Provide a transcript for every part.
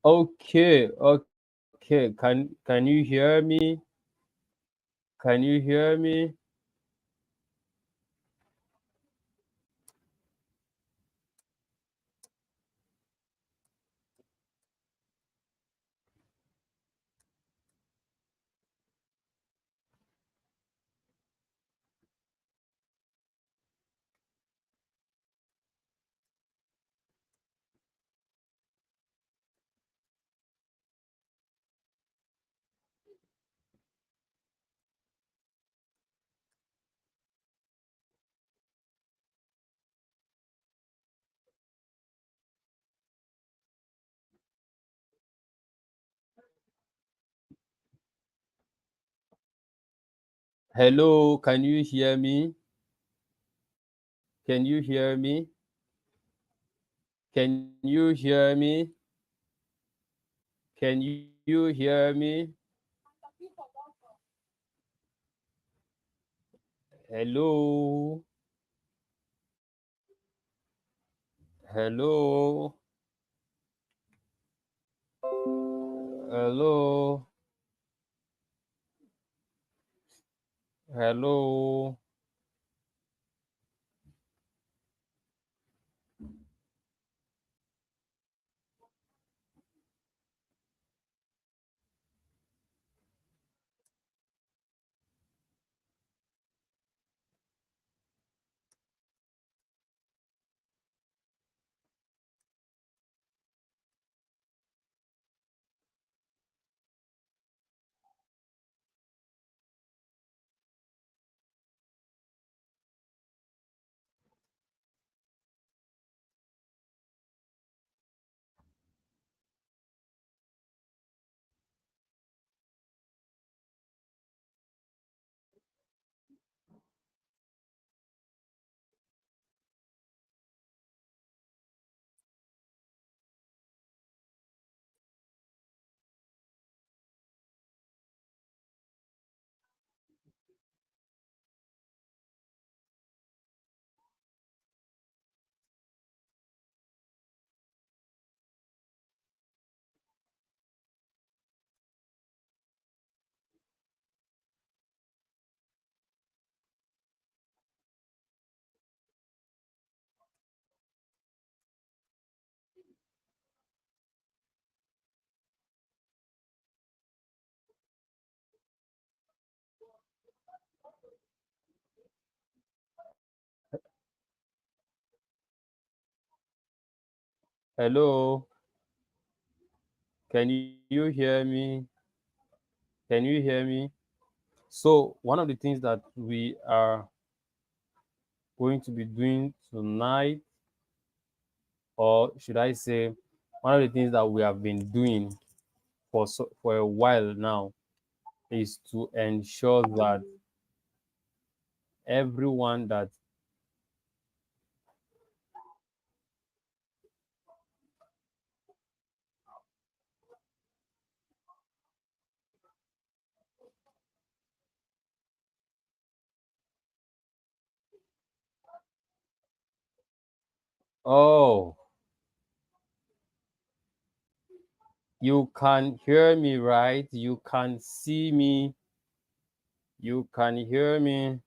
Okay, okay. Can you hear me? Can you hear me? Hello, can you hear me? Can you hear me? Can you hear me? Can you hear me? Hello, hello, hello, hello, hello. Can you hear me? Can you hear me? So, one of the things that we are going to be doing tonight, or should I say, one of the things that we have been doing for a while now, is to ensure that everyone that oh, you can hear me, right? You can see me, you can hear me.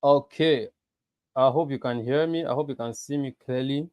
Okay, I hope you can hear me. I hope you can see me clearly.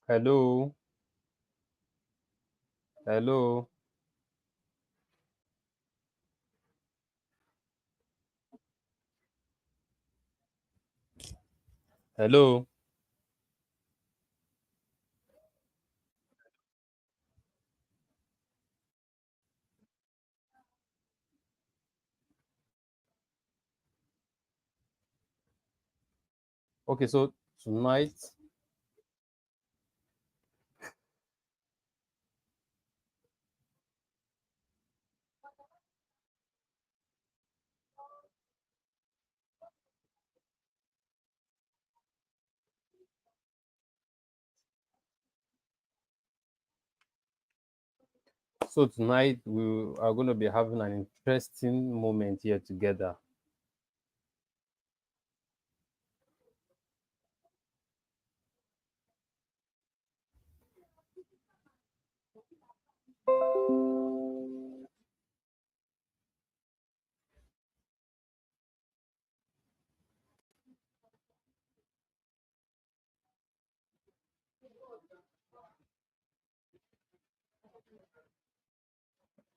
Hello, hello, hello. Okay, so tonight, so tonight we are going to be having an interesting moment here together.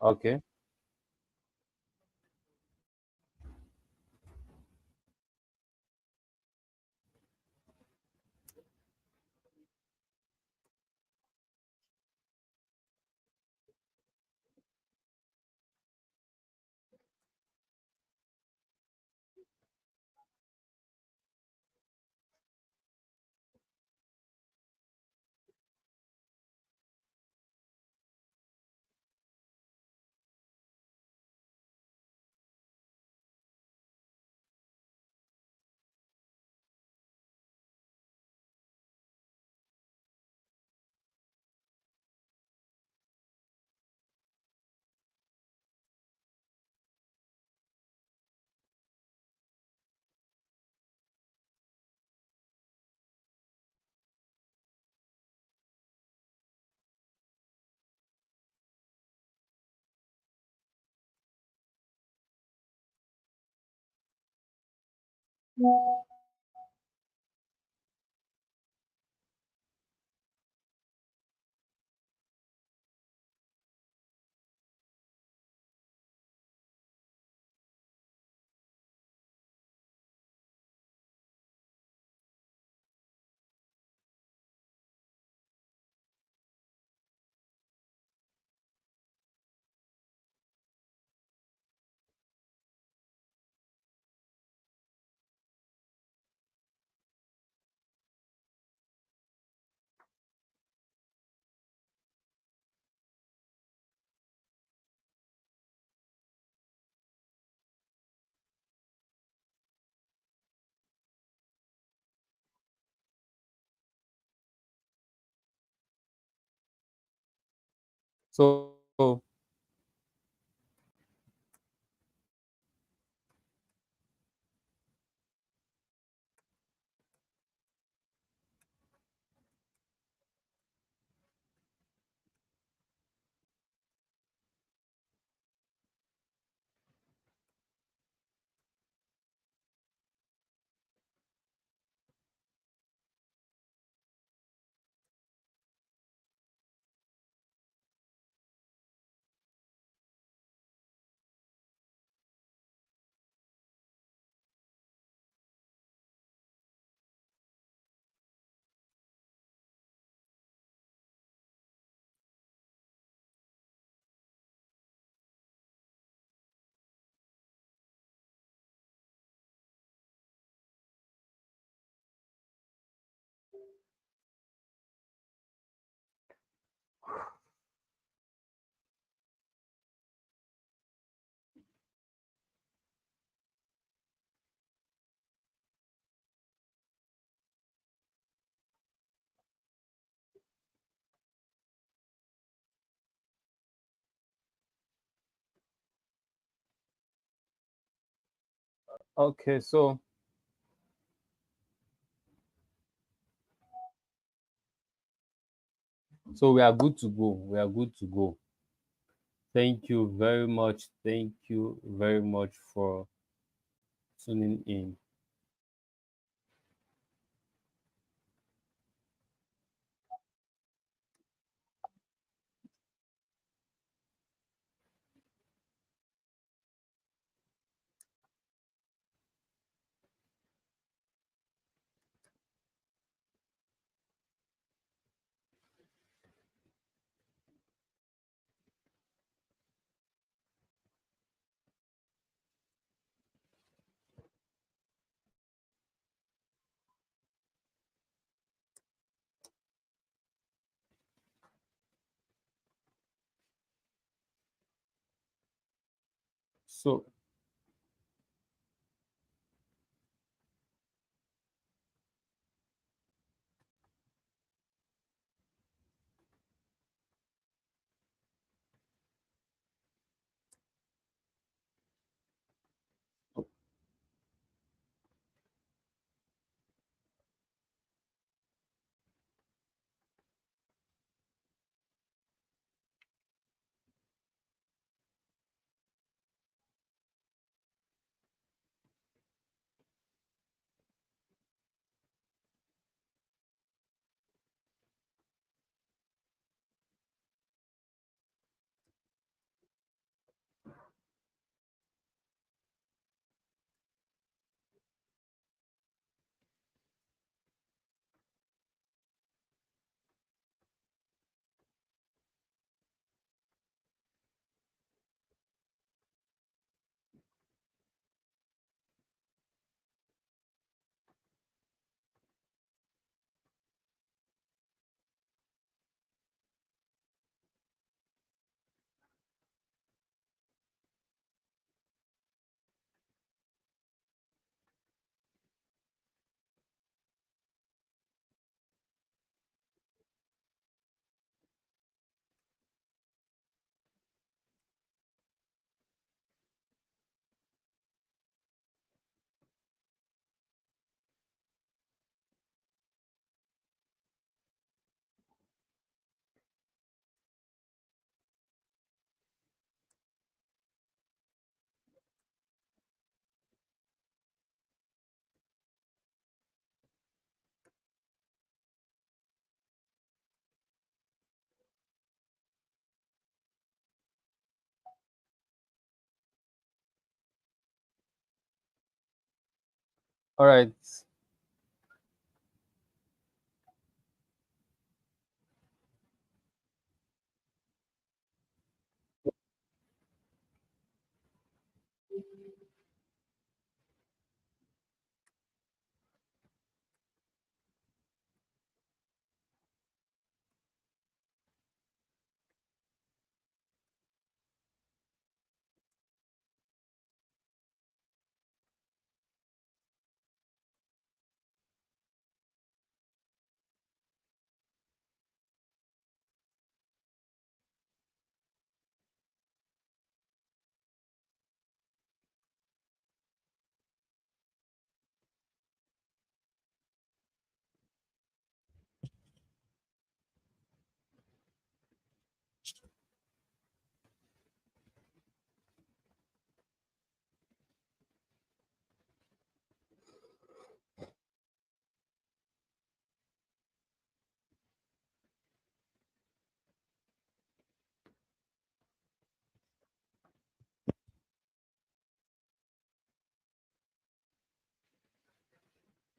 Okay. So okay, so we are good to go. We are good to go. Thank you very much. Thank you very much for tuning in. So All right.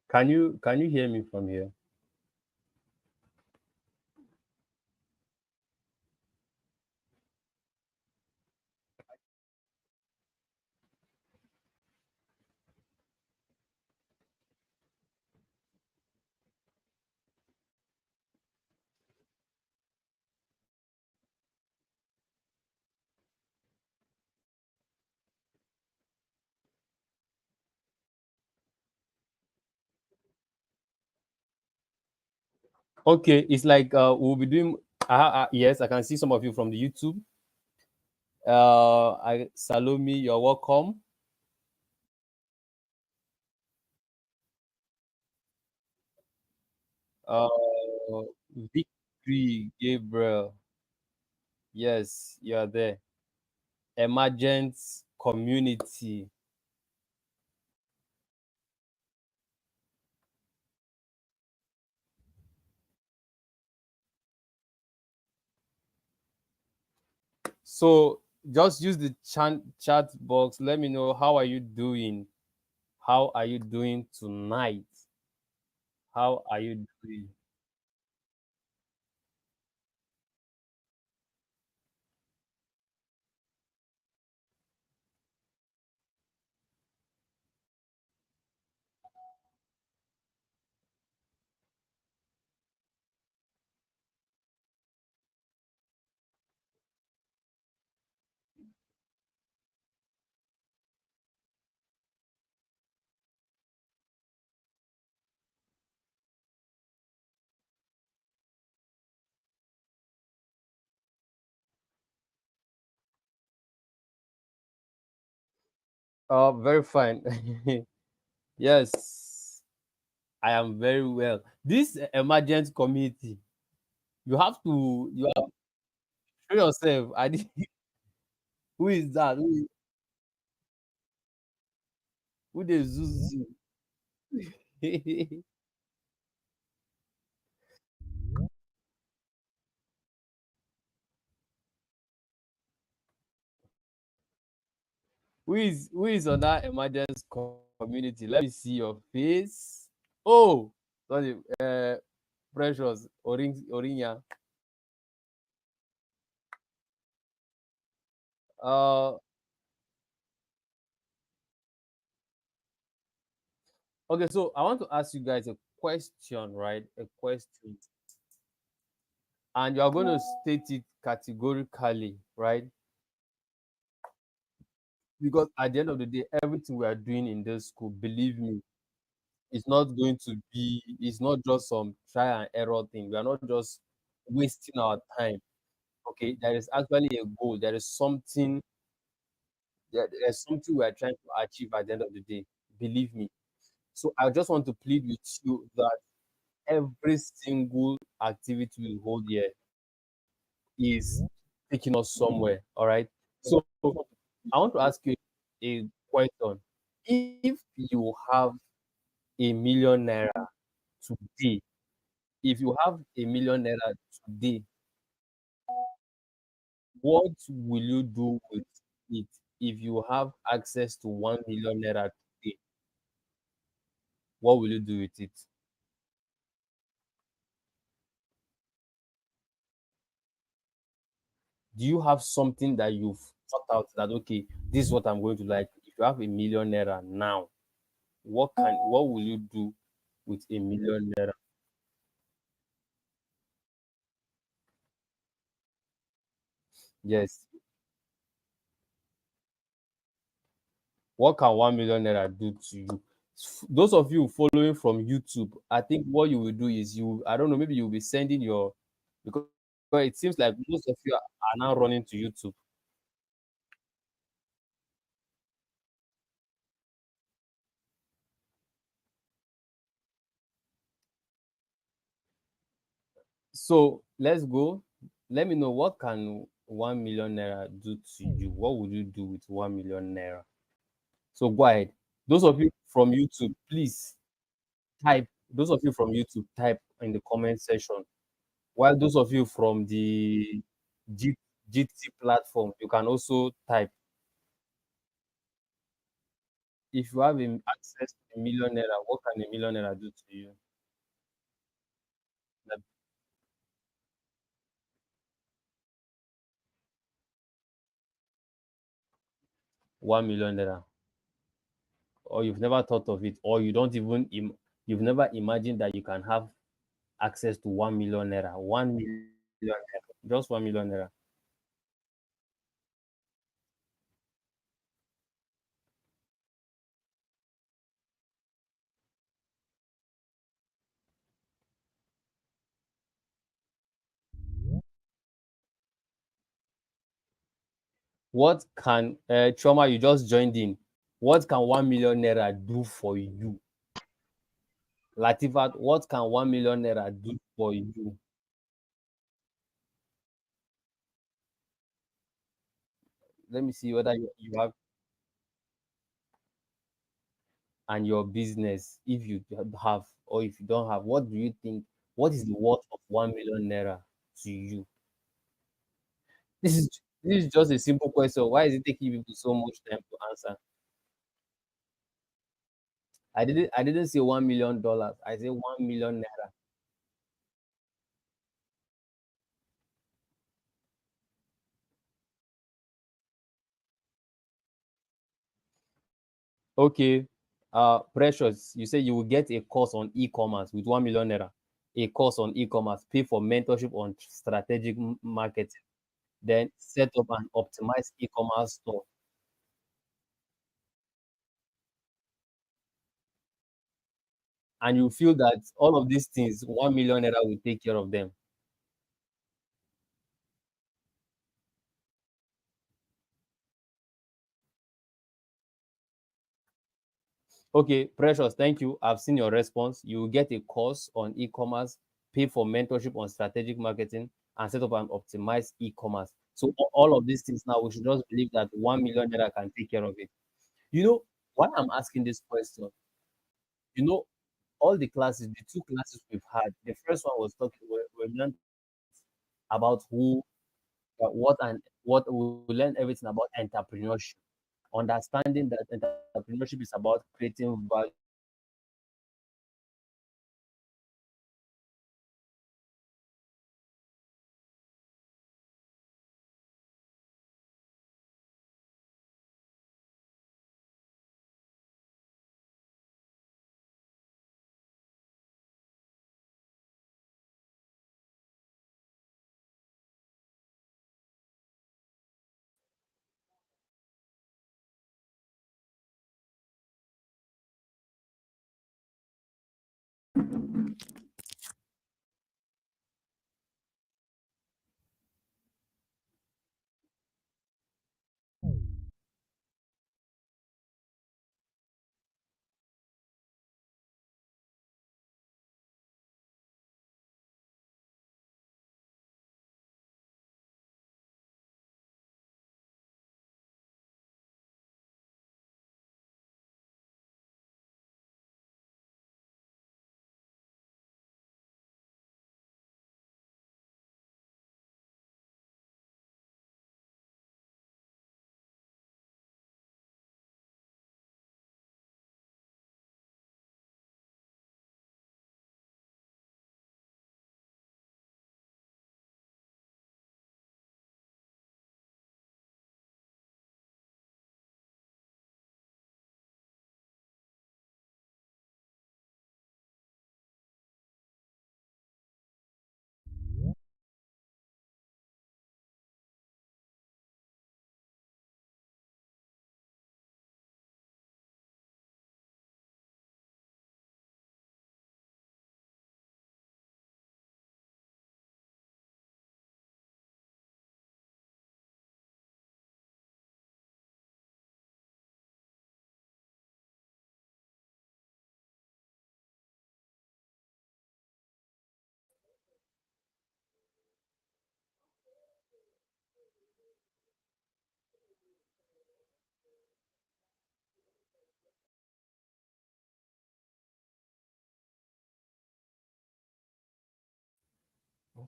Can you hear me from here? Okay, it's like we'll be doing. Yes, I can see some of you from the YouTube. I Salome, you're welcome. Uh, Victory Gabriel, yes, you are there. Emergent community. So just use the chat box. Let me know how are you doing. How are you doing tonight? How are you doing? Very fine. Yes, I am very well. This emergent community, you have to show yourself. Who is that? Who the Zuzu? Who is on that emergence community? Let me see your face. Oh, sorry, Precious Orinya. Uh, okay, so I want to ask you guys a question, right? A question, and you are going to state it categorically, right? Because at the end of the day, everything we are doing in this school, believe me, it's not going to be. It's not just some try and error thing. We are not just wasting our time. Okay, there is actually a goal. There's something we are trying to achieve at the end of the day. Believe me. So I just want to plead with you that every single activity we hold here is taking us somewhere. All right. So I want to ask you a question. If you have a million naira today, if you have a million naira today, what will you do with it if you have access to 1 million naira today? what will you do with it? Do you have something that you've thought out that okay, this is what I'm going to like? If you have a million naira now, what will you do with a million naira? Yes. What can 1 million naira do to you? Those of you following from YouTube, I think what you will do is I don't know, maybe you'll be sending your because it seems like most of you are now running to YouTube. So let's go. Let me know what can 1 million naira do to you. What would you do with 1 million naira? So go ahead. Those of you from YouTube, please type. Those of you from YouTube, type in the comment section. While those of you from the G- GT platform, you can also type. If you have access to a million naira, what can a million naira do to you? Like 1 million naira, or you've never thought of it, or you don't even you've never imagined that you can have access to 1 million naira. 1 million naira, just 1 million naira, what can trauma you just joined in? What can 1 million naira do for you? Latifat, what can 1 million naira do for you? Let me see whether you have and your business. If you have or if you don't have, what do you think? What is the worth of 1 million naira to you? This is just a simple question. Why is it taking people so much time to answer? I didn't say $1 million. I say 1 million naira. Okay. Precious, you say you will get a course on e-commerce with 1 million naira. A course on e-commerce, pay for mentorship on strategic marketing, then set up an optimized e-commerce store. And you feel that all of these things, 1 million naira will take care of them. Okay, Precious, thank you. I've seen your response. You will get a course on e-commerce, pay for mentorship on strategic marketing, and set up an optimized e-commerce. So all of these things now, we should just believe that 1 million naira can take care of it. You know, why I'm asking this question, you know, all the classes, the two classes we've had, the first one was talking, we learned about what and what we learn everything about entrepreneurship, understanding that entrepreneurship is about creating value.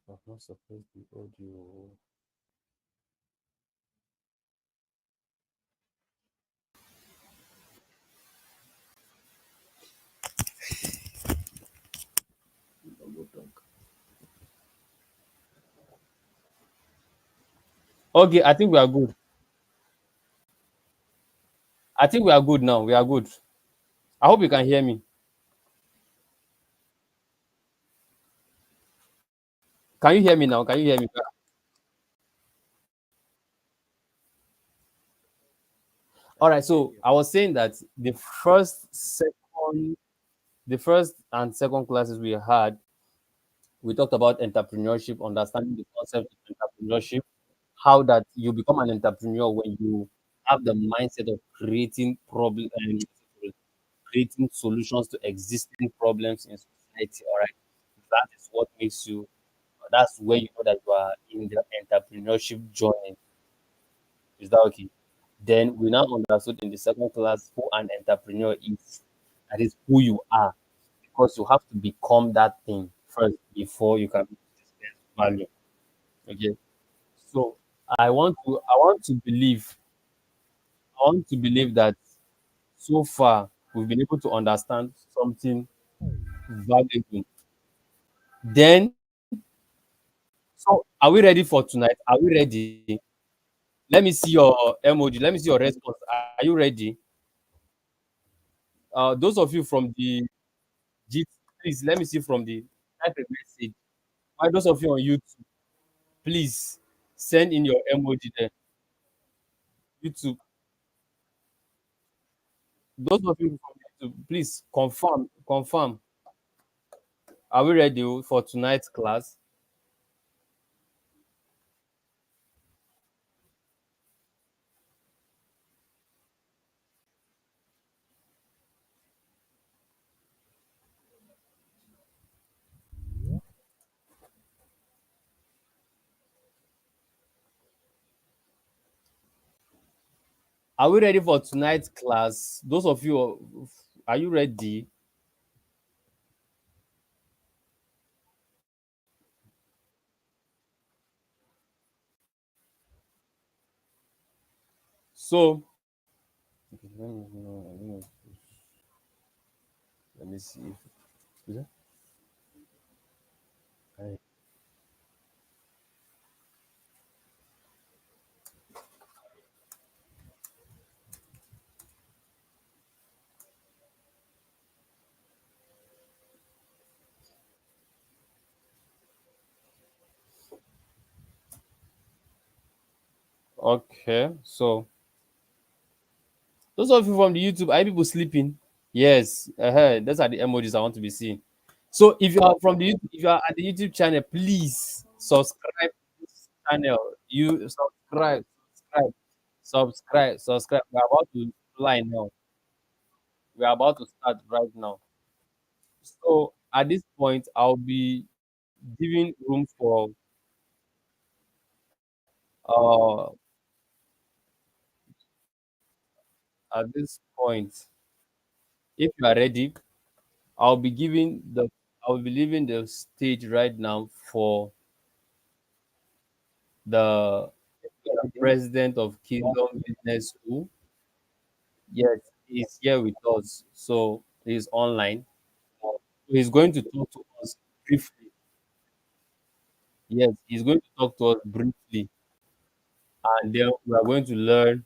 I've not suppressed the audio. Okay, I think we are good. I think we are good now. We are good. I hope you can hear me. Can you hear me now? Can you hear me? All right. So I was saying that the first and second classes we had, we talked about entrepreneurship, understanding the concept of entrepreneurship, how that you become an entrepreneur when you have the mindset of creating problem and creating solutions to existing problems in society. All right, that is what makes you. That's where you know that you are in the entrepreneurship journey. Is that okay? Then we now understood in the second class who an entrepreneur is. That is who you are, because you have to become that thing first before you can dispense value. Okay. So I want to believe that so far we've been able to understand something valuable. Then, so are we ready for tonight? Are we ready? Let me see your emoji. Let me see your response. Are you ready? Those of you from the G, please let me see from the type a message. Why those of you on YouTube, please send in your emoji there. YouTube. Those of you from YouTube, please confirm. Are we ready for tonight's class? Are we ready for tonight's class? Those of you, are you ready? So, okay, let me see. Is it? Right. Okay, so those of you from the YouTube, are you people sleeping? Yes, those are the emojis I want to be seeing. So if you are from the if you are at the YouTube channel, please subscribe to this channel. You subscribe. We're about to fly now. We're about to start right now. So at this point, I'll be giving room for uh at this point, if you are ready, I'll be giving the I'll be leaving the stage right now for the president of Kingdom Business School. Yes, he's here with us. So he's online. He's going to talk to us briefly. Yes, he's going to talk to us briefly, and then we are going to learn.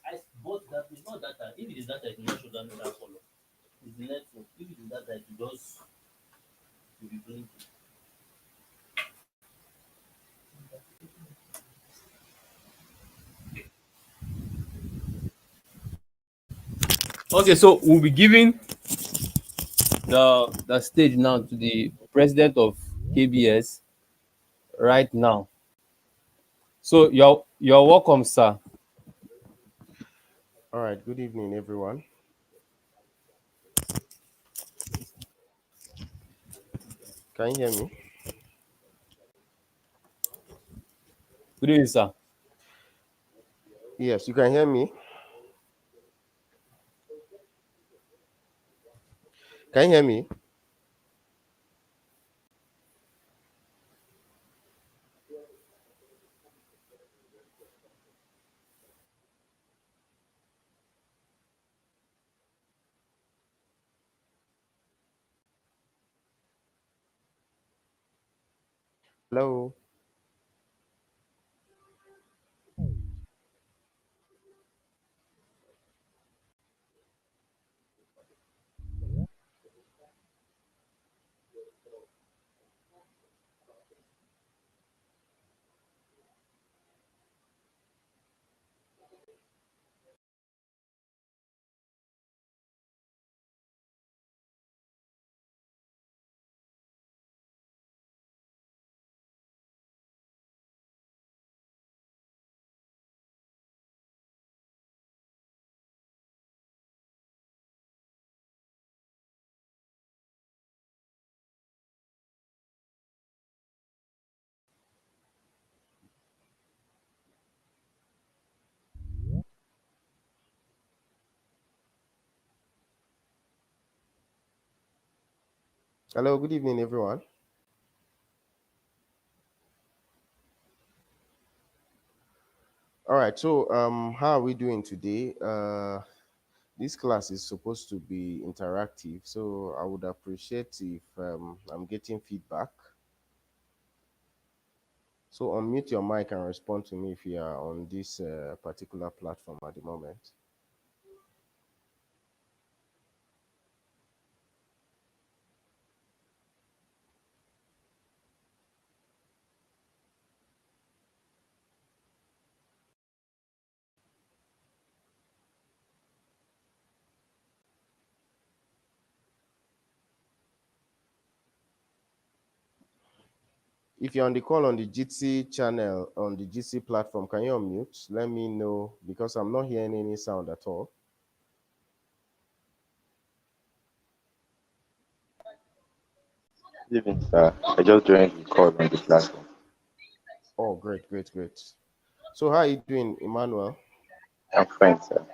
I bought that. It's not that. If it is that, it will not show that color. It's the network. If it is that, it will just be Okay, so we'll be giving the stage now to the president of KBS right now. So you're welcome, sir. All right, good evening, everyone. Can you hear me? Good evening, sir. Yes, you can hear me. Can you hear me? Hello. Hello, good evening, everyone. All right, so how are we doing today? This class is supposed to be interactive, so I would appreciate if I'm getting feedback. So unmute your mic and respond to me if you are on this particular platform at the moment. If you're on the call on the Jitsi channel, on the Jitsi platform, can you unmute? Let me know because I'm not hearing any sound at all. Good evening, sir. I just joined the call on the platform. Oh, great, great, great. So how are you doing, Emmanuel? I'm fine, sir.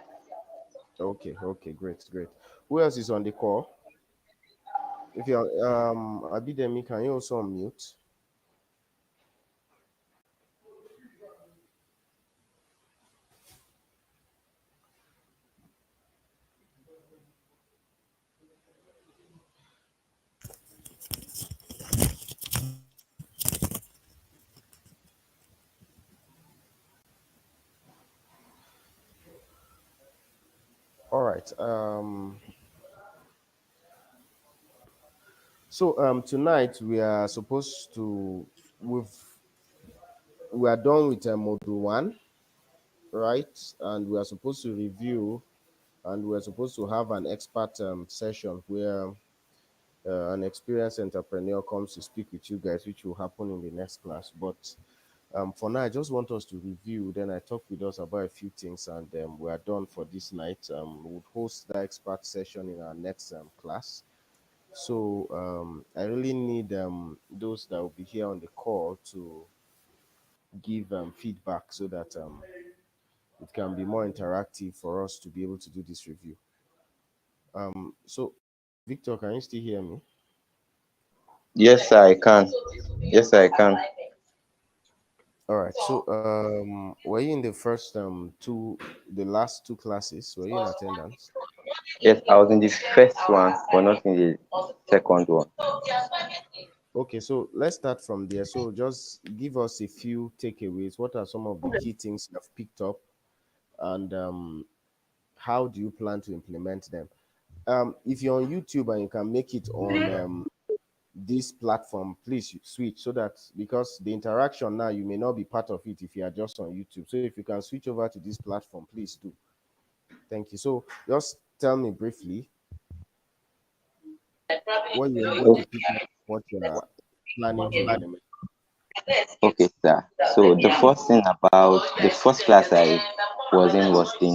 Okay, okay, great, great. Who else is on the call? If you're Abidemi, can you also unmute? All right. So tonight we are supposed to we've we are done with module one, right? And we are supposed to review, and we are supposed to have an expert session where an experienced entrepreneur comes to speak with you guys, which will happen in the next class. But for now, I just want us to review. Then I talk with us about a few things, and we are done for this night. We'll host the expert session in our next class. So I really need those that will be here on the call to give feedback so that it can be more interactive for us to be able to do this review. So, Victor, can you still hear me? Yes, sir, I can. Yes, sir, I can. All right. So, were you in the first the last two classes? Were you in attendance? Yes, I was in the first one, but not in the second one. Okay, so let's start from there. So, just give us a few takeaways. What are some of the key things you have picked up, and how do you plan to implement them? If you're on YouTube and you can make it on this platform, please switch so that because the interaction now you may not be part of it if you are just on YouTube. So if you can switch over to this platform, please do. Thank you. So just tell me briefly what you pick up, what you are planning to implement. Okay, sir. So the first thing about the first class I was in was the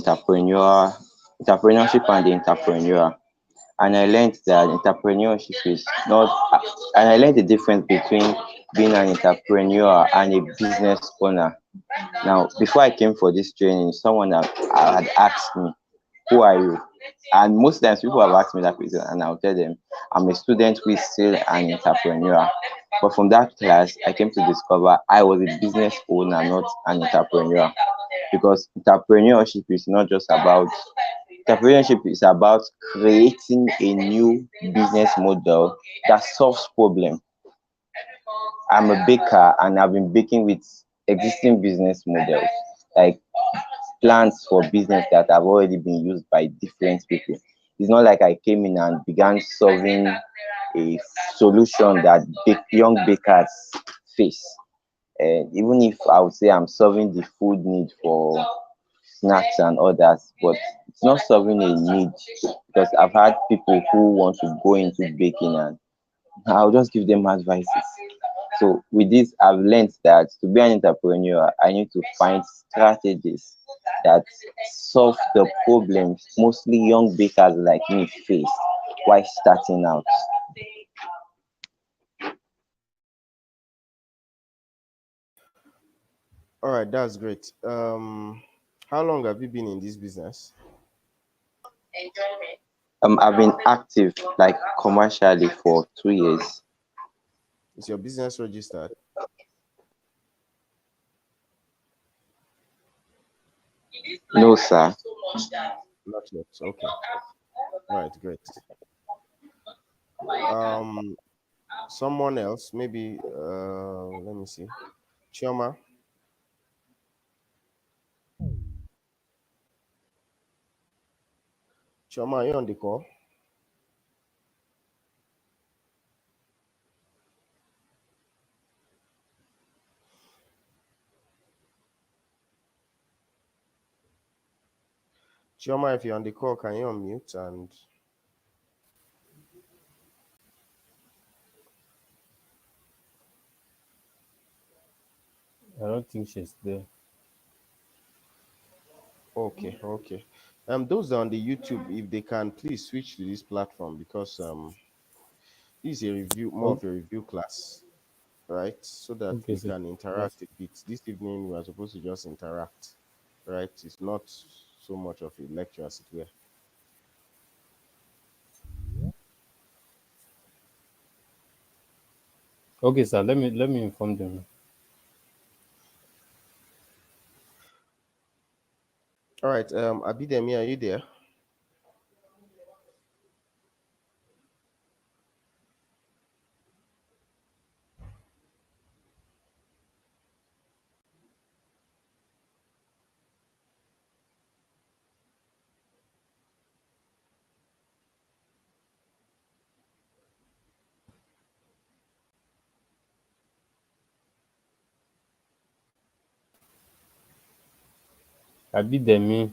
entrepreneurship and the entrepreneur. And I learned that entrepreneurship is not, and I learned the difference between being an entrepreneur and a business owner. Now, before I came for this training, someone had asked me, "Who are you?" And most times people have asked me that question, and I'll tell them, "I'm a student who is still an entrepreneur." But from that class, I came to discover I was a business owner, not an entrepreneur. Because entrepreneurship is about creating a new business model that solves problem. I'm a baker and I've been baking with existing business models, like plans for business that have already been used by different people. It's not like I came in and began solving a solution that young bakers face. And even if I would say I'm solving the food need for snacks and others, but it's not solving a need, because I've had people who want to go into baking and I'll just give them advices. So with this, I've learned that to be an entrepreneur, I need to find strategies that solve the problems mostly young bakers like me face while starting out. All right, that's great. How long have you been in this business? I've been active like commercially for 2 years. Is your business registered? No, sir. Not yet. Okay. All right, great. Um, Someone else, maybe. Let me see. Chioma, Chioma, are you on the call? Chioma, if you're on the call, can you unmute and I don't think she's there. okay, okay. Those that are on the YouTube, if they can please switch to this platform because this is a review, more Oh, of a review class, right? So that okay, we sir. can Yes. interact a bit. This evening we are supposed to just interact, right? It's not so much of a lecture as it were. Okay, sir. Let me inform them. All right, Abidemi, are you there? Abidemi.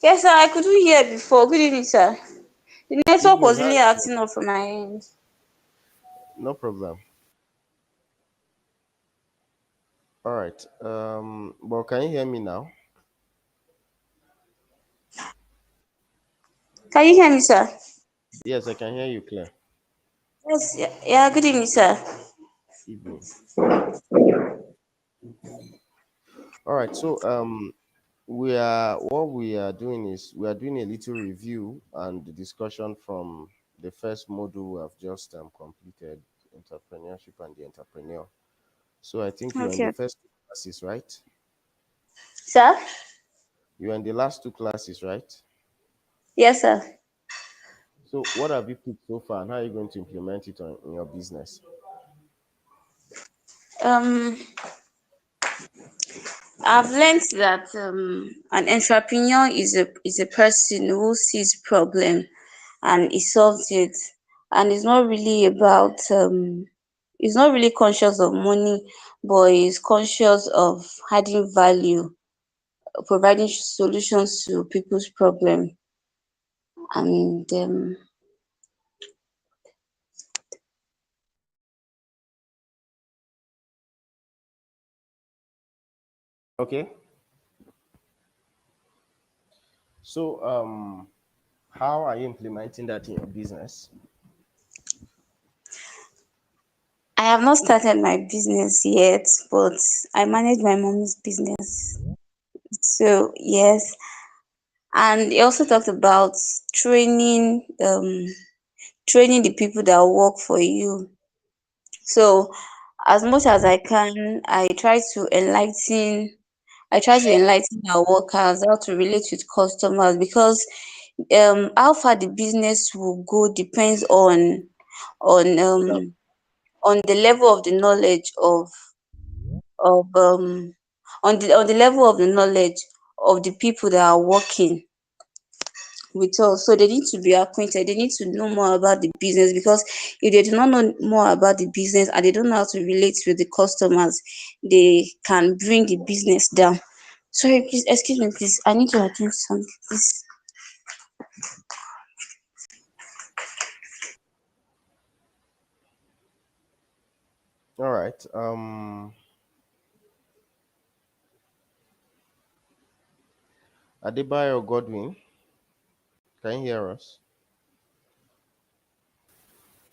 Yes, sir, I couldn't hear before. Good evening, sir. The network Evening, was how are really you doing? acting up from my end. No problem. All right. Well, can you hear me now? Can you hear me, sir? Yes, I can hear you clear. Yes, yeah, yeah, good evening, sir. Evening. All right. So we are what we are doing is we are doing a little review and discussion from the first module we have just completed, entrepreneurship and the entrepreneur. So I think you're in the Okay. first two classes, right? Sir? You're in the last two classes, right? Yes, sir. So what have you picked so far, and how are you going to implement it in your business? Um, I've learned that an entrepreneur is a person who sees problem and he solves it, and it's not really conscious of money, but is conscious of adding value providing solutions to people's problem. And Okay. So, how are you implementing that in your business? I have not started my business yet, but I manage my mom's business. So yes, and he also talked about training, training the people that work for you. So as much as I can, I try to enlighten our workers how to relate with customers, because how far the business will go depends on on the level of the knowledge of on the level of the knowledge of the people that are working with us. So they need to be acquainted, they need to know more about the business, because if they do not know more about the business and they don't know how to relate with the customers, they can bring the business down. Sorry, please excuse me, please. I need to attend something, please. All right. Adebayo Godwin, can you hear us?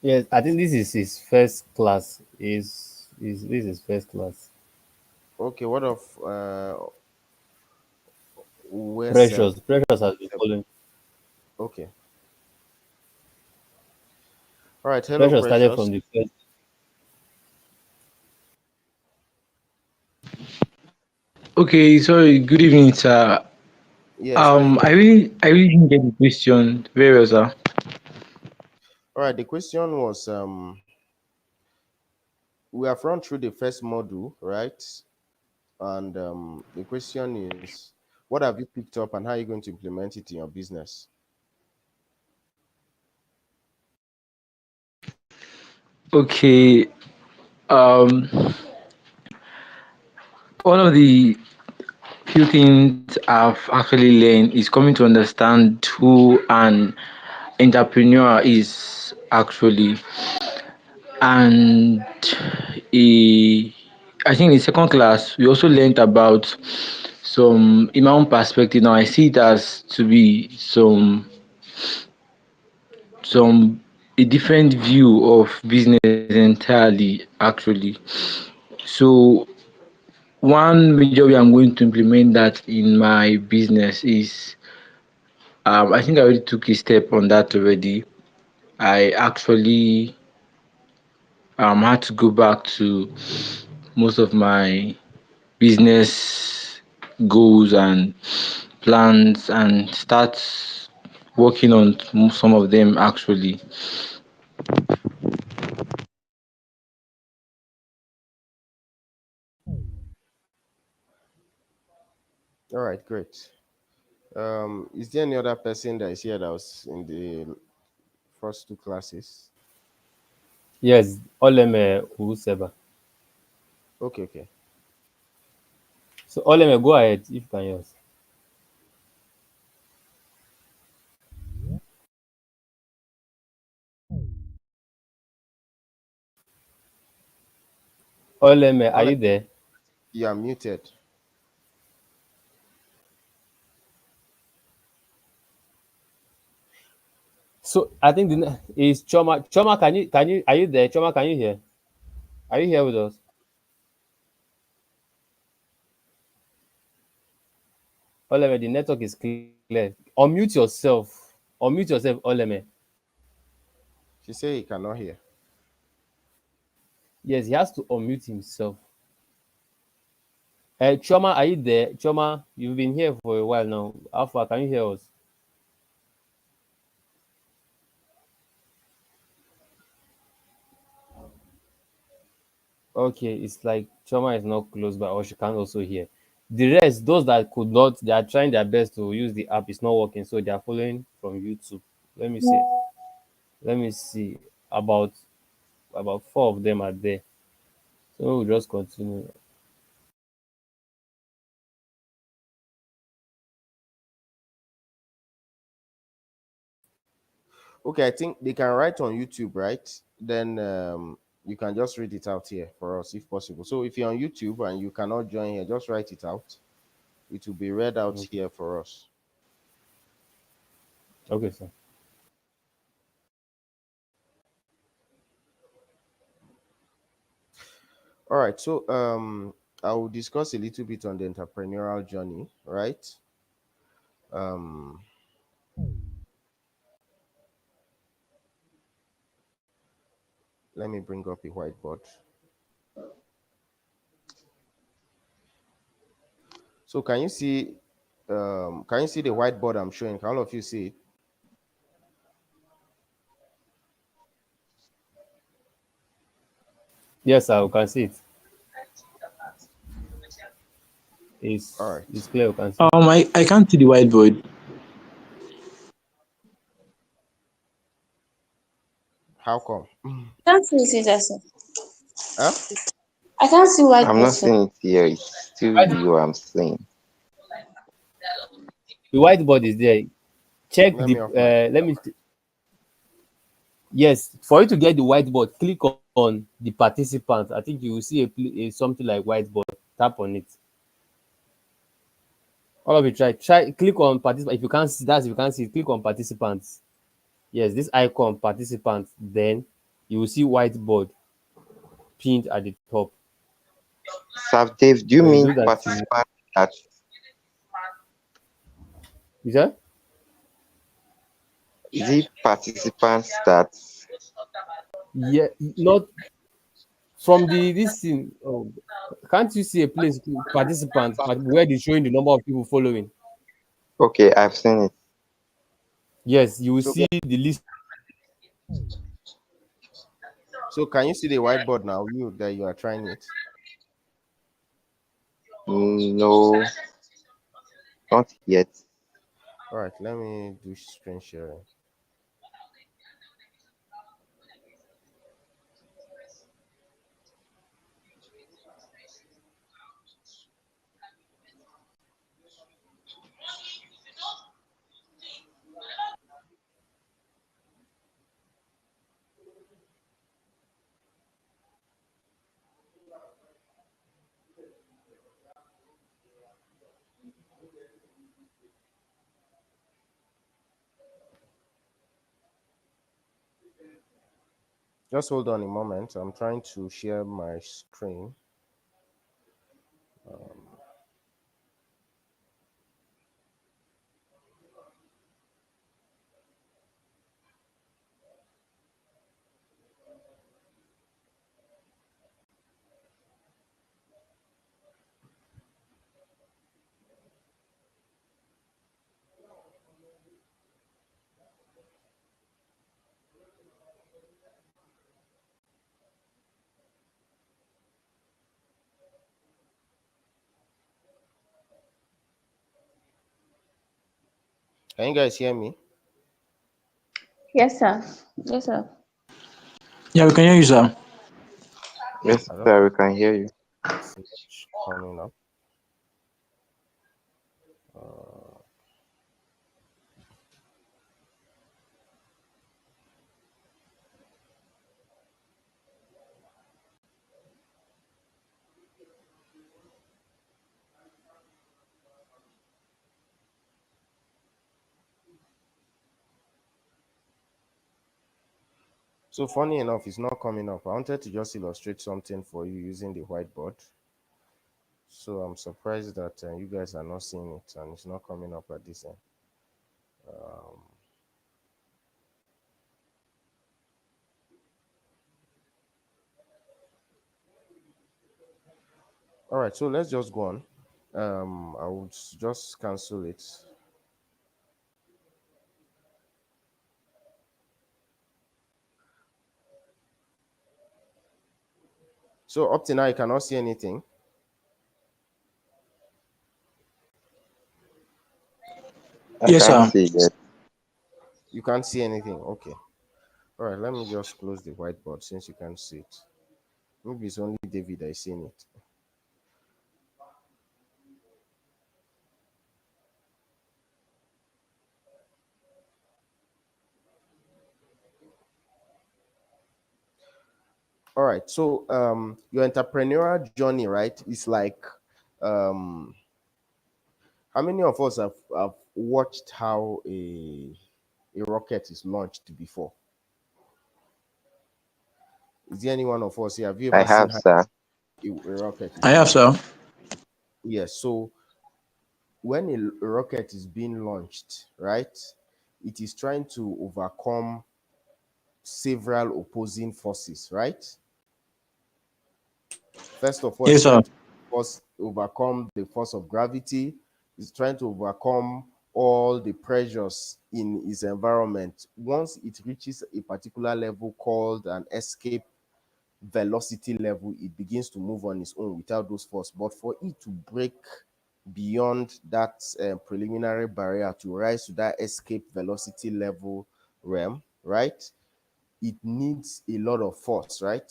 Yes, I think this is his first class. Is this is first class? Okay. What of where's Precious has been following. okay. All right. Hello, Precious started Precious. from the first. Okay, sorry. Good evening, sir. Yes. How you I doing? really didn't get the question very well, sir. All right. The question was we have run through the first module, right? And the question is, what have you picked up and how are you going to implement it in your business? Okay. Um, one of the few things I've actually learned is coming to understand who an entrepreneur is actually, and eh, I think in second class we also learned about some in my own perspective. Now I see it as to be some a different view of business entirely actually. So one major way I'm going to implement that in my business is I think I already took a step on that already. I actually had to go back to most of my business goals and plans and start working on some of them actually. All right, great. Is there any other person that is here that was in the first two classes? Yes, Oleme Useba. Okay, okay. So Oleme, go ahead if you can hear us. Oleme, are Ole, you there? you are muted. So I think is Choma. Choma, can you are you there? Choma, can you hear? Are you here with us? Oleme, the network is clear. Unmute yourself. Unmute yourself, Oleme. She say he cannot hear. Yes, he has to unmute himself. Choma, are you there? Choma, you've been here for a while now. How far can you hear us? Okay, it's like Choma is not close by, or she can't also hear. The rest, those that could not, they are trying their best to use the app. It's not working, so they are following from YouTube. Let me see. Let me see. About four of them are there. So we'll just continue. Okay, I think they can write on YouTube, right? Then you can just read it out here for us if possible. So if you're on YouTube and you cannot join here, just write it out. It will be read out Okay. here for us. Okay, sir. All right. So I will discuss a little bit on the entrepreneurial journey, right? Um, Let me bring up a whiteboard. So can you see the whiteboard I'm showing? Can all of you see it? Yes, sir, we can see it. All It's right. clear, we can see. I can't see the whiteboard. How come? Can't see it, sir. Huh? I can't see I'm whiteboard, not sir. seeing it here. It's still White, you I'm seeing. the whiteboard is there. Check Let the me off my let me, camera. yes, for you to get the whiteboard, click on the participants. I think you will see something like whiteboard. Tap on it. All of you try click on participant. If you can't see, that's if you can't see it, click on participants. Yes, this icon participants, then you will see whiteboard pinned at the top. Sir Dave, do you When you mean do that, you participant that is that, is it participants that yeah, not from the this thing. Oh, can't you see a place participants where they're showing the number of people following? okay, I've seen it. Yes, you will So see the list. can you see the whiteboard now? You that you are trying it. No, not yet. All right. Let me do screen sharing. Just hold on a moment. I'm trying to share my screen. Can you guys hear me? Yes, sir. Yes, sir. Yeah, we can hear you, sir. Yes, I don't sir, we can hear you. see much coming up. Uh, so funny enough, it's not coming up. I wanted to just illustrate something for you using the whiteboard. So I'm surprised that you guys are not seeing it and it's not coming up at this end. Um, all right, so let's just go on. I would just cancel it. So up to now, you cannot see anything. I Yes, can't sir. see yet. You can't see anything. Okay. All right, let me just close the whiteboard since you can't see it. Maybe it's only David that is seeing it. All right. So your entrepreneurial journey, right, is like um how many of us have watched how a rocket is launched before? Is there any one of us here? Have you I ever seen have, how sir. a rocket I is have, launched? sir. Yes. So when a rocket is being launched, right, it is trying to overcome several opposing forces, right? First of all, Yes, it's sir. trying to overcome the force of gravity. It's trying to overcome all the pressures in its environment. Once it reaches a particular level called an escape velocity level, it begins to move on its own without those force. But for it to break beyond that preliminary barrier to rise to that escape velocity level realm, right? It needs a lot of force, right?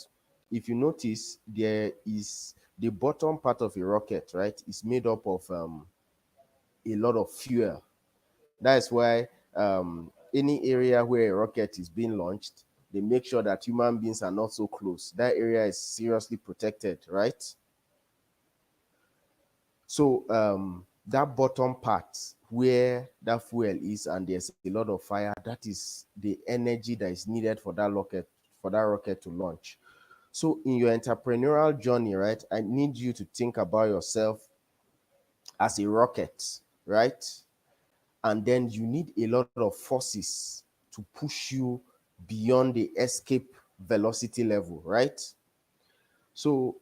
If you notice, there is the bottom part of a rocket, right, is made up of a lot of fuel. That's why any area where a rocket is being launched, they make sure that human beings are not so close. That area is seriously protected, right? So that bottom part where that fuel is and there's a lot of fire, that is the energy that is needed for that rocket to launch. So in your entrepreneurial journey, right, I need you to think about yourself as a rocket, right? And then you need a lot of forces to push you beyond the escape velocity level, right? So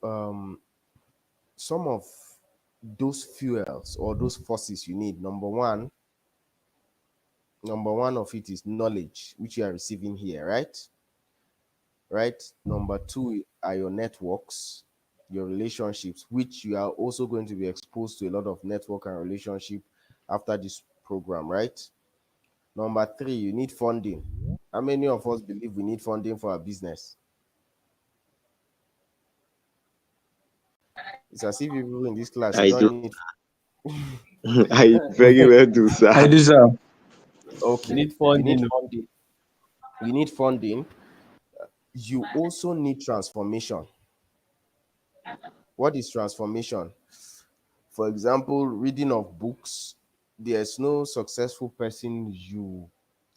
some of those fuels or those forces you need, number one of it is knowledge, which you are receiving here, right. Number two are your networks, your relationships, which you are also going to be exposed to a lot of network and relationship after this program, right. Number three, you need funding. How many of us believe we need funding for our business? It's as if people in this class, you I don't do. need. I very well do, I sir. do, sir. You Okay, need you need funding. funding. You need funding. You also need transformation. What is transformation? For example, reading of books. There's no successful person you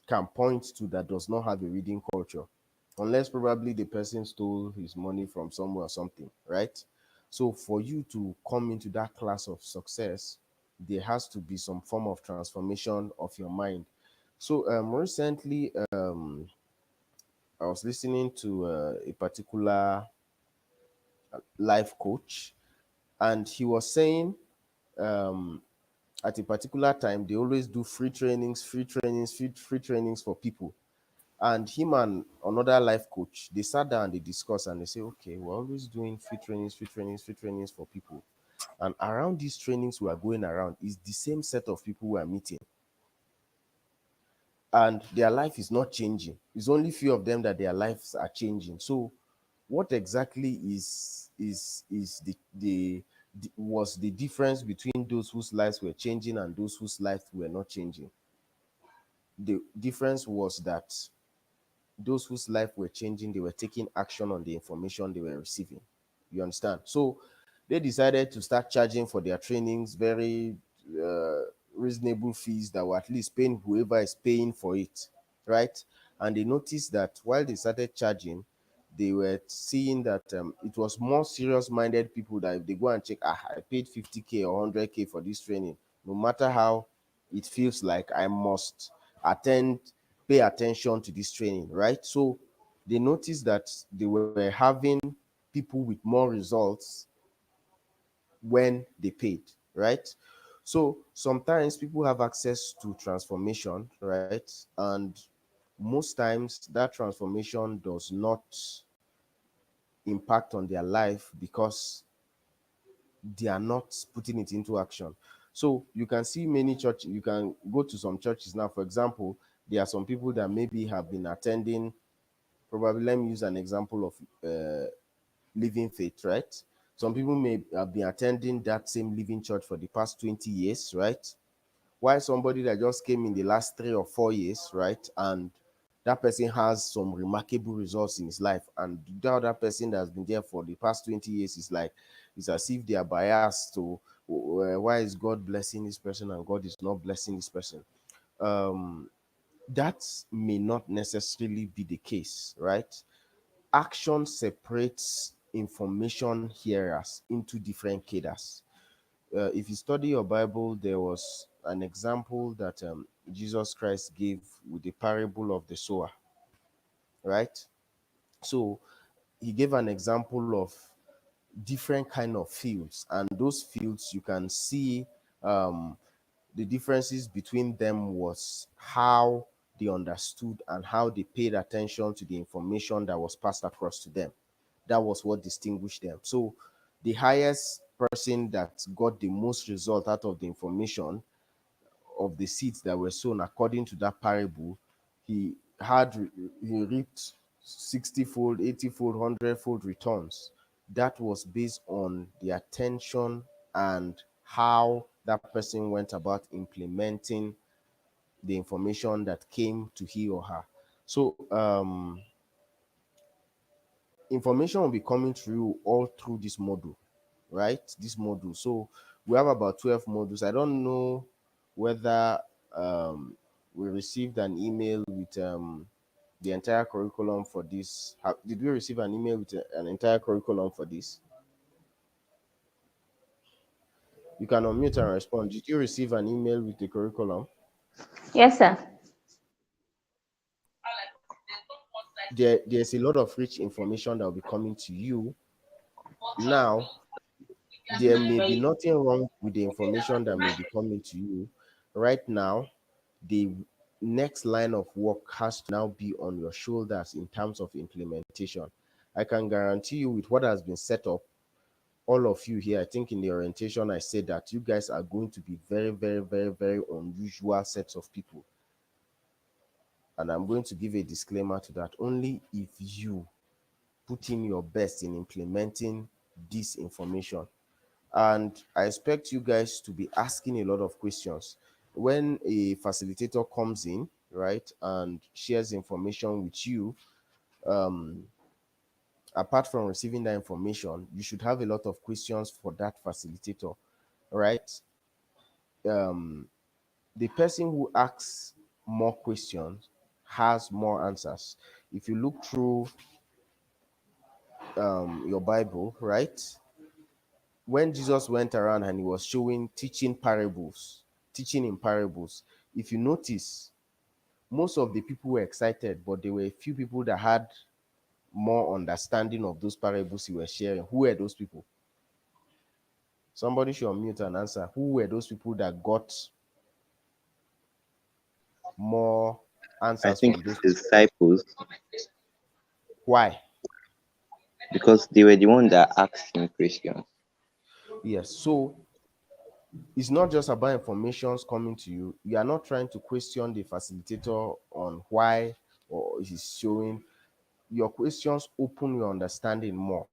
can point to that does not have a reading culture, unless probably the person stole his money from somewhere or something, right? So for you to come into that class of success, there has to be some form of transformation of your mind. So recently, I was listening to a particular life coach, and he was saying um, at a particular time they always do free trainings for people. And him and another life coach, they sat down, they discussed, and they say, okay, we're always doing free trainings for people. And around these trainings we are going around is the same set of people we are meeting, and their life is not changing. It's only few of them that their lives are changing. So what exactly is the was the difference between those whose lives were changing and those whose lives were not changing? The difference was that those whose life were changing, they were taking action on the information they were receiving. You understand? So they decided to start charging for their trainings very uh, reasonable fees that were at least paying whoever is paying for it, right? And they noticed that while they started charging, they were seeing that it was more serious minded people that if they go and check, I paid 50K or 100K for this training, no matter how it feels like, I must attend, pay attention to this training, right? So they noticed that they were having people with more results when they paid, right? So sometimes people have access to transformation, right? And most times that transformation does not impact on their life because they are not putting it into action. So you can see many churches, you can go to some churches now. For example, there are some people that maybe have been attending, probably, let me use an example of living faith, right? Some people may have been attending that same living church for the past 20 years, right? While somebody that just came in the last 3 or 4 years, right? And that person has some remarkable results in his life, and the other person that's been there for the past 20 years is like, it's as if they are biased to why is God blessing this person and God is not blessing this person. um that may not necessarily be the case, right? Action separates information hearers into different cadres. If you study your Bible, there was an example that Jesus Christ gave with the parable of the sower, right? So he gave an example of different kind of fields, and those fields you can see um, the differences between them was how they understood and how they paid attention to the information that was passed across to them. That was what distinguished them. So the highest person that got the most result out of the information of the seeds that were sown according to that parable, he he reaped 60-fold, 80-fold, 100-fold returns. That was based on the attention and how that person went about implementing the information that came to he or her. So information will be coming to you all through this module, right? This module. So we have about 12 modules. I don't know whether we received an email with the entire curriculum for this. Did we receive an email with an entire curriculum for this? You can unmute and respond. Did you receive an email with the curriculum? Yes, sir. There's a lot of rich information that will be coming to you. Now, there may be nothing wrong with the information that may be coming to you. Right now, the next line of work has to now be on your shoulders in terms of implementation. I can guarantee you, with what has been set up, all of you here, I think in the orientation, I said that you guys are going to be very, very, very, very unusual sets of people. And I'm going to give a disclaimer to that. Only if you put in your best in implementing this information. And I expect you guys to be asking a lot of questions. When a facilitator comes in, right, and shares information with you, apart from receiving that information, you should have a lot of questions for that facilitator, right? The person who asks more questions has more answers. If you look through your Bible, right, when Jesus went around and he was showing, teaching in parables, if you notice, most of the people were excited, but there were a few people that had more understanding of those parables he was sharing. Who were those people? Somebody should unmute and answer. Who were those people that got more I answers think from those the people? disciples, Why? because they were the one that asked him questions. Yes. So it's not just about informations coming to you. You are not trying to question the facilitator on why or he's showing. Your questions open your understanding more.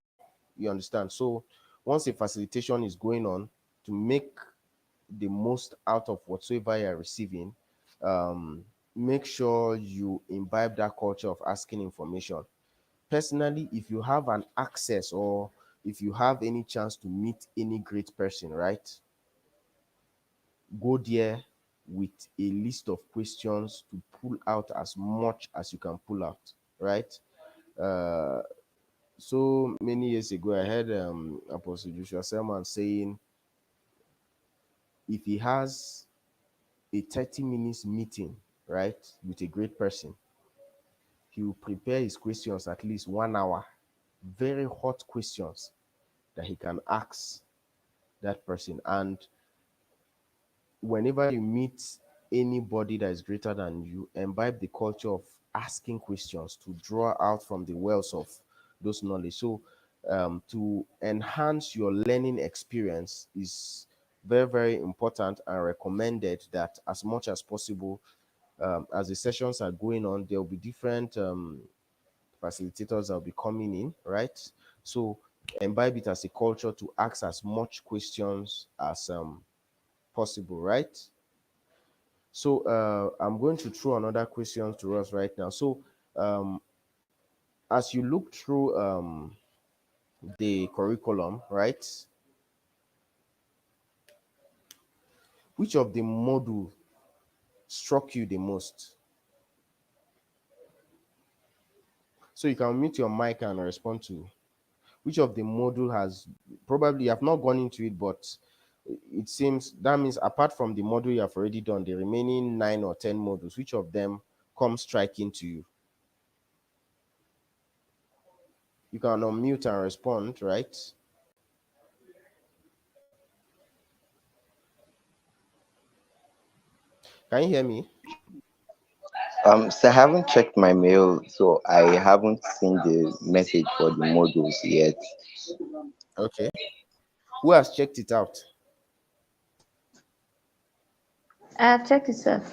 You understand? So once a facilitation is going on, to make the most out of whatsoever you're receiving, make sure you imbibe that culture of asking information. Personally, if you have an access or if you have any chance to meet any great person, right, go there with a list of questions to pull out as much as you can pull out, right? Uh, so many years ago, I heard Apostle Joshua Selman saying if he has a 30 minutes meeting, right, with a great person, he will prepare his questions at least 1 hour, very hot questions that he can ask that person. And whenever you meet anybody that is greater than you, imbibe the culture of asking questions to draw out from the wells of those knowledge. So to enhance your learning experience is very, very important and recommended that as much as possible, as the sessions are going on, there will be different facilitators that will be coming in, right? So imbibe it as a culture to ask as much questions as possible, right? So I'm going to throw another question to us right now. So um, as you look through the curriculum, right? Which of the module struck you the most? So you can mute your mic and respond to which of the module has, probably you have not gone into it, but it seems that means apart from the module you have already done, the remaining 9 or 10 modules, which of them comes striking to you? You can unmute and respond, right? Can you hear me? So I haven't checked my mail, so I haven't seen the message for the modules yet. Okay. Who has checked it out? I have checked it, sir.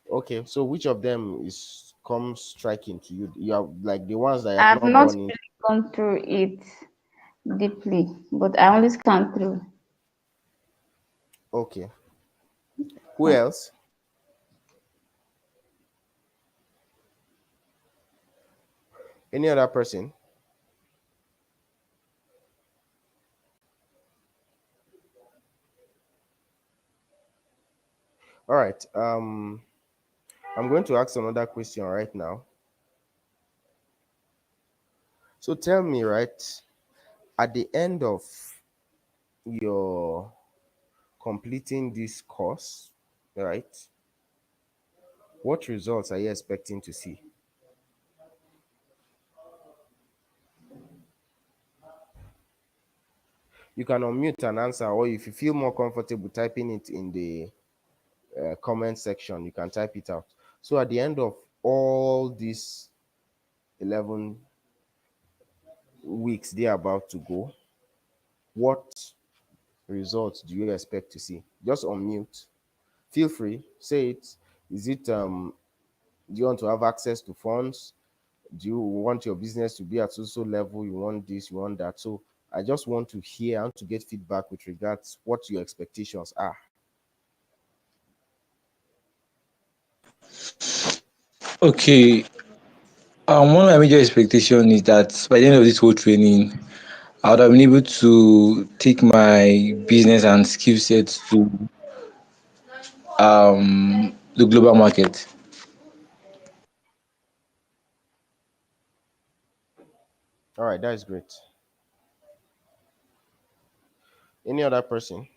Okay, so which of them is comes striking to you? You are like the ones that you I have have not not gone in. really gone through it deeply, but I only scanned through. Okay. Who else? Any other person? All right. I'm going to ask another question right now. So tell me, right, at the end of your completing this course, right, what results are you expecting to see? You can unmute and answer, or if you feel more comfortable typing it in the comment section, you can type it out. So at the end of all these 11 weeks they're about to go, what results do you expect to see? Just unmute. Feel free, say it. Is it do you want to have access to funds? Do you want your business to be at so level? You want this, you want that. So I just want to hear and to get feedback with regards what your expectations are. Okay, one of my major expectation is that by the end of this whole training, I would have been able to take my business and skill sets to the global market. All right, that is great. Any other person?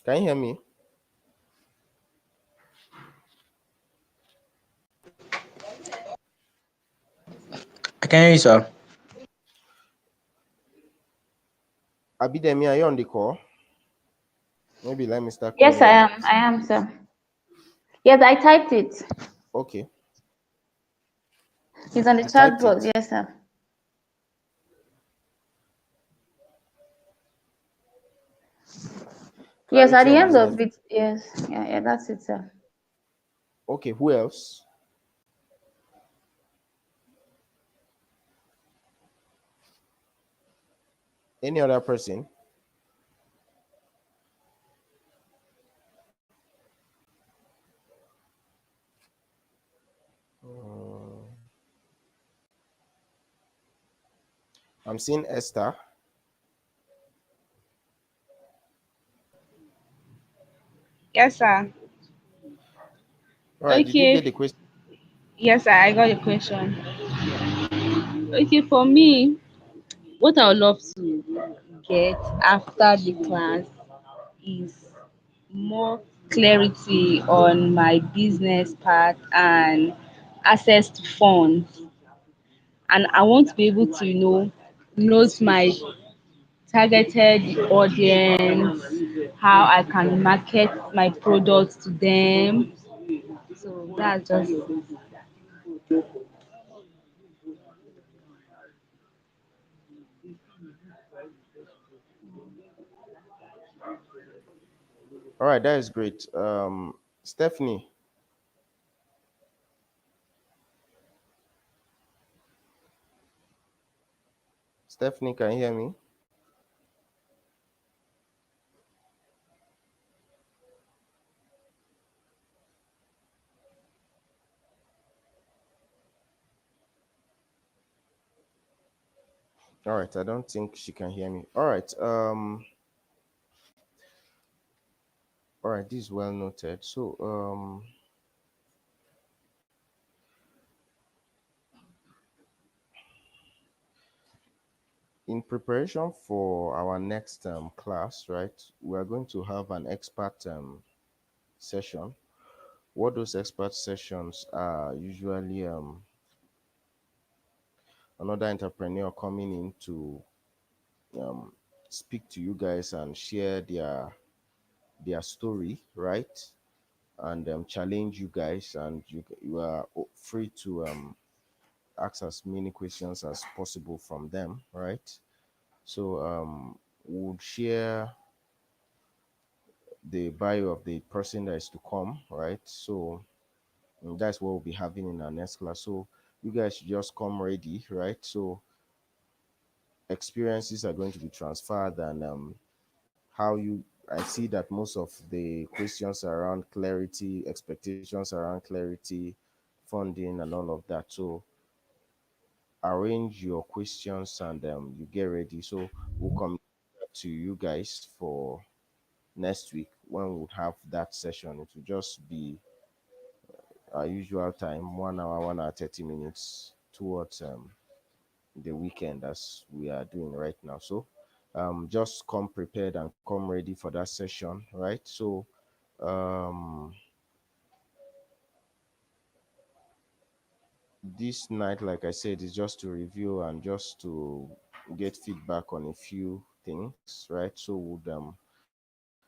Can you hear me? I can hear you, sir. Abidemi, are you on the call? Maybe let me start Yes, calling I him am. out. I am, sir. Yes, I typed it. Okay, It's on the you chat typed box. it. Yes, sir. Yes, at Clarity the on end business. of it. Yes. Yeah, yeah, that's it, sir. Okay, who else? Any other person? I'm seeing Esther. Yes, sir. All right, did you get Okay. the question? Yes, sir. I got the question. Okay, for me, what I would love to get after the class is more clarity on my business part and access to funds. And I want to be able to, note my targeted audience, how I can market my products to them. So that's just All right, that is great. Stephanie, Stephanie, can you hear me? All right, I don't think she can hear me. All right. All right, this is well noted. So, in preparation for our next class, right, we are going to have an expert session. What those expert sessions are usually another entrepreneur coming in to um, speak to you guys and share their story, right? And challenge you guys, and you are free to ask as many questions as possible from them, right? So we'll share the bio of the person that is to come, right? So that's what we'll be having in our next class. So you guys should just come ready, right? So experiences are going to be transferred, and how you I see that most of the questions are around clarity, expectations around clarity, funding, and all of that. So arrange your questions, and you get ready. So we'll come to you guys for next week when we would have that session. It will just be our usual time, 1 hour, 1 hour, 30 minutes towards the weekend as we are doing right now. So just come prepared and come ready for that session, right? So um, this night, like I said, is just to review and just to get feedback on a few things, right? So we'll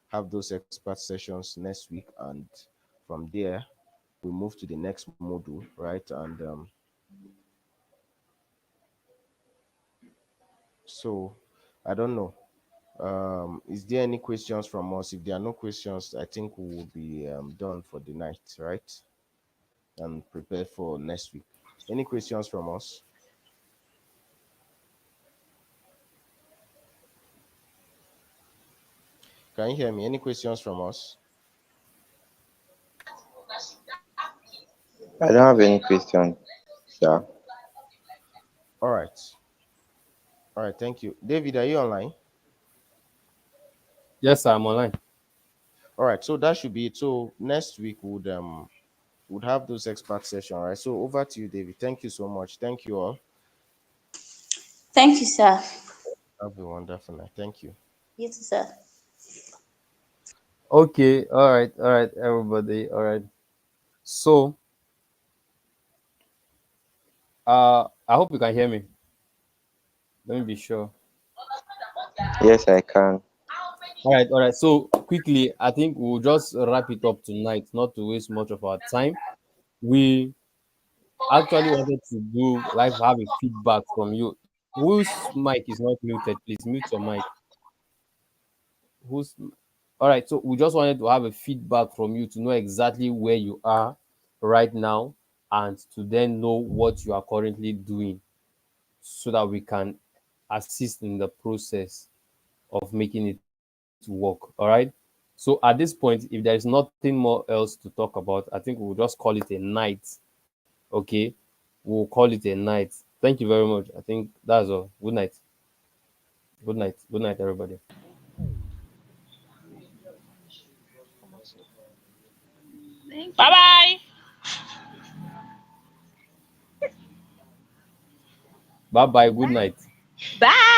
have those expert sessions next week, and from there we move to the next module, right? And so I don't know. Is there any questions from us? If there are no questions, I think we will be done for the night, right? And prepare for next week. Any questions from us? Can you hear me? Any questions from us? I don't have any question, sir. All right. All right. Thank you. David, are you online? Yes, I'm online. All right. So that should be it. So next week would have those expert session, right? So over to you, David. Thank you so much. Thank you all. Thank you, sir. Have a wonderful night. Thank you. You too, sir. Okay, all right, everybody, all right. So, I hope you can hear me. Let me be sure. Yes, I can. All right. So quickly, I think we'll just wrap it up tonight, not to waste much of our time. We actually wanted to do like have a feedback from you. Whose mic is not muted? Please mute your mic. Who's All right. So we just wanted to have a feedback from you to know exactly where you are right now, and to then know what you are currently doing, so that we can assist in the process of making it work. All right. So at this point, if there is nothing more else to talk about, I think we'll just call it a night. Okay. We'll call it a night. Thank you very much. I think that's all. Good night. Good night. Good night, everybody. Bye bye. Bye bye. Good night. Bye.